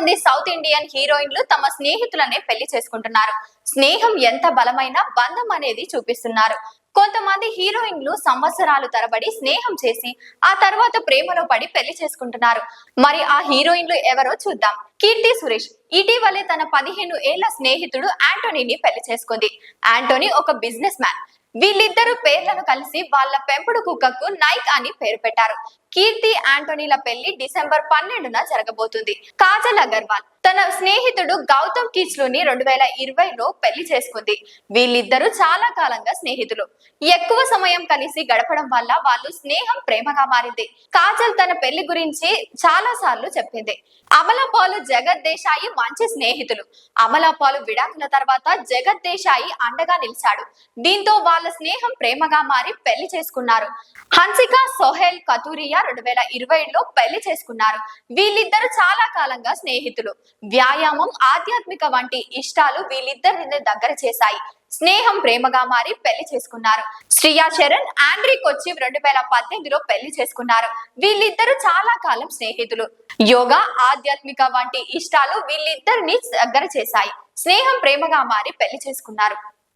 మంది south Indian హీరోయిన్లు తమ స్నేహితులనే పెళ్లి చేసుకుంటున్నారు. స్నేహం ఎంత బలమైన బంధం అనేది చూపిస్తున్నారు. కొంతమంది హీరోయిన్లు సంవత్సరాలు తరబడి స్నేహం చేసి ఆ తర్వాత ప్రేమలో పడి పెళ్లి చేసుకుంటున్నారు. మరి ఆ హీరోయిన్లు ఎవరో చూద్దాం. కీర్తి సురేష్ ఇటీవలే తన 15 ఏళ్ల స్నేహితుడు యాంటోనీని పెళ్లి చేసుకుంది. యాంటోనీ ఒక బిజినెస్ మ్యాన్. వీళ్ళిద్దరు పేర్లను కలిసి వాళ్ళ పెంపుడు కుక్కకు నైక్ అని పేరు పెట్టారు. కీర్తి యాంటోనీల పెళ్లి డిసెంబర్ 12న జరగబోతుంది. కాజల్ అగర్వాల్ తన స్నేహితుడు గౌతమ్ కీచ్లుని 2020లో పెళ్లి చేసుకుంది. వీళ్ళిద్దరూ చాలా కాలంగా స్నేహితులు. ఎక్కువ సమయం కలిసి గడపడం వల్ల వాళ్ళు స్నేహం ప్రేమగా మారింది. కాజల్ తన పెళ్లి గురించి చాలా సార్లు చెప్పింది. అమలాపాల్ జగత్ దేశాయి మంచి స్నేహితులు. అమలాపాల్ విడాకుల తర్వాత జగత్ దేశాయి అండగా నిలిచాడు. దీంతో వాళ్ళ స్నేహం ప్రేమగా మారి పెళ్లి చేసుకున్నారు. హన్సిక సోహెల్ కతూరియా 2020లో పెళ్లి చేసుకున్నారు. వీళ్ళిద్దరూ చాలా కాలంగా స్నేహితులు. వ్యాయామం, ఆధ్యాత్మిక వంటి ఇష్టాలు వీళ్ళిద్దరిని దగ్గర చేశాయి. స్నేహం ప్రేమగా మారి పెళ్లి చేసుకున్నారు. శ్రియా శరణ్ ఆండ్రీ కొచ్చివ్ 2018లో పెళ్లి చేసుకున్నారు. వీళ్ళిద్దరూ చాలా కాలం స్నేహితులు. యోగా, ఆధ్యాత్మిక వంటి ఇష్టాలు వీళ్ళిద్దరిని దగ్గర చేశాయి. స్నేహం ప్రేమగా మారి పెళ్లి చేసుకున్నారు.